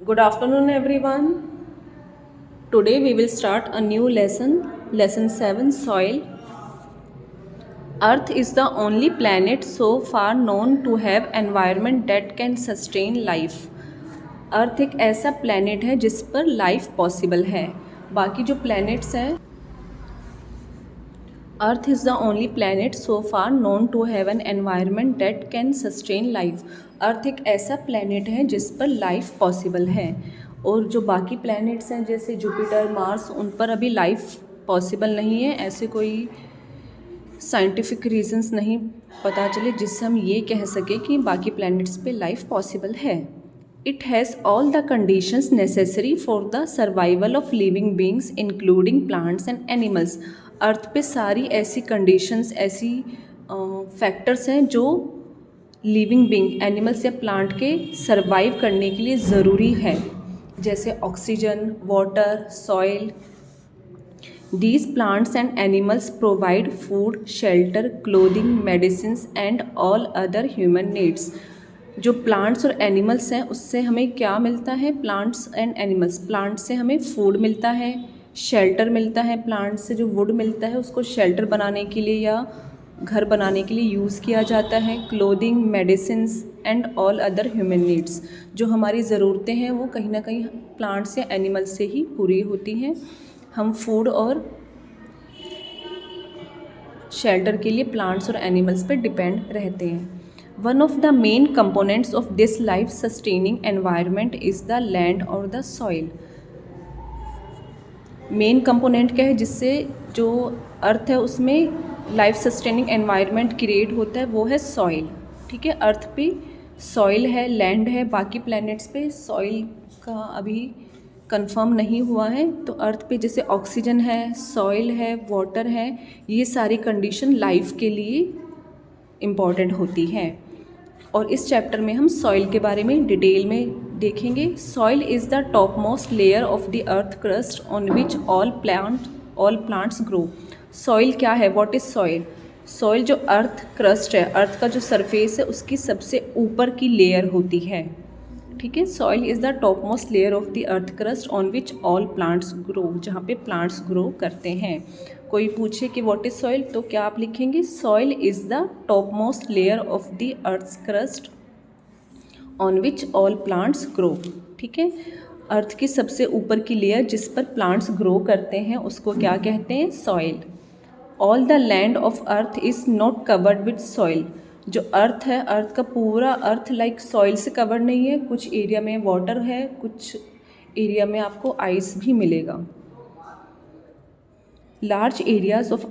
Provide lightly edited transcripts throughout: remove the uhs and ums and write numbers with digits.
Good afternoon, everyone. Today we will start a new lesson, Lesson 7 Soil. Earth is the only planet so far known to have environment that can sustain life. अर्थ एक ऐसा planet है जिस पर life possible है. बाकी जो planets हैं, earth is the only planet so far known to have an environment that can sustain life. Earth एक ऐसा प्लैनेट है जिस पर लाइफ पॉसिबल है. और जो बाकी प्लैनेट्स हैं जैसे जुपिटर, मार्स, उन पर अभी लाइफ पॉसिबल नहीं है. ऐसे कोई साइंटिफिक रीजंस नहीं पता चले जिससे हम ये कह सकें कि बाकी प्लैनेट्स पे लाइफ पॉसिबल है. It has all the conditions necessary for the survival of living beings including plants and animals. Earth पे सारी ऐसी कंडीशंस, ऐसी फैक्टर्स हैं जो लिविंग बींग, एनिमल्स या प्लांट के सर्वाइव करने के लिए ज़रूरी है, जैसे oxygen, water, soil. These plants and animals provide food, shelter, clothing, medicines and all other human needs. जो प्लांट्स और एनिमल्स हैं उससे हमें क्या मिलता है? प्लांट्स एंड एनिमल्स, प्लांट से हमें फूड मिलता है, शेल्टर मिलता है. प्लांट से जो वुड मिलता है उसको शेल्टर बनाने के लिए या घर बनाने के लिए यूज़ किया जाता है. Clothing, medicines and all other human needs, जो हमारी ज़रूरतें हैं वो कहीं ना कहीं प्लांट्स या एनिमल्स से ही पूरी होती हैं. हम फूड और शेल्टर के लिए प्लांट्स और एनिमल्स पर डिपेंड रहते हैं. One of the main components of this life sustaining environment is the land और द सॉइल. मेन कंपोनेंट क्या है जिससे जो अर्थ है उसमें लाइफ सस्टेनिंग एनवायरनमेंट क्रिएट होता है, वो है सॉइल. ठीक है, अर्थ पे सॉइल है, लैंड है. बाकी प्लैनेट्स पे सॉइल का अभी कंफर्म नहीं हुआ है. तो अर्थ पे जैसे ऑक्सीजन है, सॉइल है, वाटर है, ये सारी कंडीशन लाइफ के लिए इम्पॉर्टेंट होती है. और इस चैप्टर में हम सॉइल के बारे में डिटेल में देखेंगे. Soil is the top most layer of the earth crust on which all plants grow. Soil क्या है? What is soil? सॉइल जो अर्थ क्रस्ट है, अर्थ का जो सरफेस है, उसकी सबसे ऊपर की लेयर होती है. ठीक है, soil is the top most layer of the earth crust on which all plants grow, जहाँ पे प्लांट्स ग्रो करते हैं. कोई पूछे कि व्हाट इज़ सॉइल, तो क्या आप लिखेंगे? Soil is the top most layer of the earth crust on which all plants grow. ठीक है, अर्थ की सबसे ऊपर की लेयर जिस पर प्लांट्स ग्रो करते हैं उसको क्या कहते हैं? Soil. All the land of earth is not covered with soil. जो अर्थ है, अर्थ का पूरा अर्थ लाइक सॉइल से कवर नहीं है. कुछ एरिया में वाटर है, कुछ एरिया में आपको आइस भी मिलेगा. Large areas of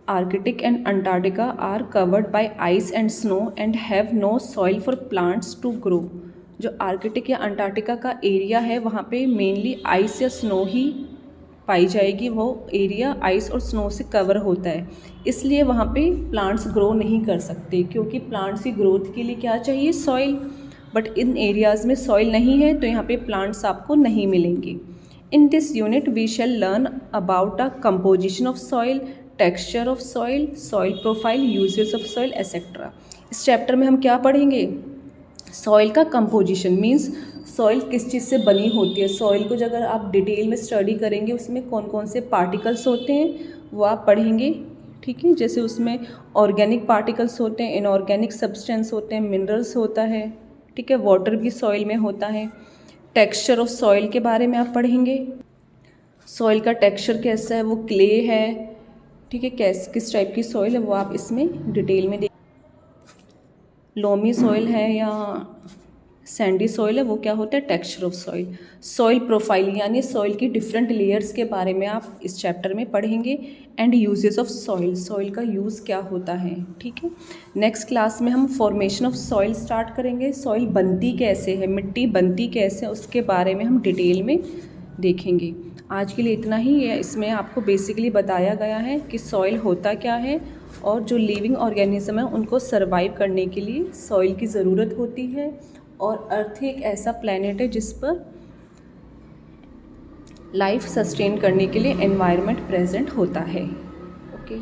Arctic and Antarctica are covered by ice and snow and have no soil for plants to grow. जो आर्कटिक या अंटार्कटिका का एरिया है वहाँ पे मेनली आइस या स्नो ही पाई जाएगी. वो एरिया आइस और स्नो से कवर होता है, इसलिए वहाँ पे प्लांट्स ग्रो नहीं कर सकते, क्योंकि प्लांट्स की ग्रोथ के लिए क्या चाहिए? सॉइल. बट इन एरियाज़ में सॉइल नहीं है तो यहाँ पे प्लांट्स आपको नहीं मिलेंगे. In this unit we shall learn about a composition of soil, texture of soil, soil profile, uses of soil etcetera. इस चैप्टर में हम क्या पढ़ेंगे? सॉइल का कंपोजिशन मीन्स सॉइल किस चीज़ से बनी होती है. सॉइल को अगर आप डिटेल में स्टडी करेंगे उसमें कौन कौन से पार्टिकल्स होते हैं वो आप पढ़ेंगे. ठीक है, जैसे उसमें ऑर्गेनिक पार्टिकल्स होते हैं, इनऑर्गेनिक सब्सटेंस होते हैं, मिनरल्स होता है. ठीक है, वाटर भी सॉइल में होता है. टेक्सचर ऑफ सॉइल के बारे में आप पढ़ेंगे. सॉइल का टेक्सचर कैसा है, वो क्ले है. ठीक है, किस टाइप की सॉइल है वो आप इसमें डिटेल में लोमी सॉइल है या सैंडी सॉइल है, वो क्या होता है? Texture of soil. Soil profile यानी सॉइल की डिफरेंट लेयर्स के बारे में आप इस चैप्टर में पढ़ेंगे. And uses of soil, soil का यूज़ क्या होता है. ठीक है, नेक्स्ट क्लास में हम फॉर्मेशन ऑफ सॉइल स्टार्ट करेंगे. सॉइल बनती कैसे है, मिट्टी बनती कैसे है, उसके बारे में हम डिटेल में देखेंगे. आज के लिए इतना ही है. इसमें आपको बेसिकली बताया गया है कि सॉइल होता क्या है और जो लिविंग ऑर्गेनिज्म है उनको सर्वाइव करने के लिए सॉइल की ज़रूरत होती है. और अर्थ एक ऐसा प्लैनेट है जिस पर लाइफ सस्टेन करने के लिए एनवायरनमेंट प्रेजेंट होता है. ओके.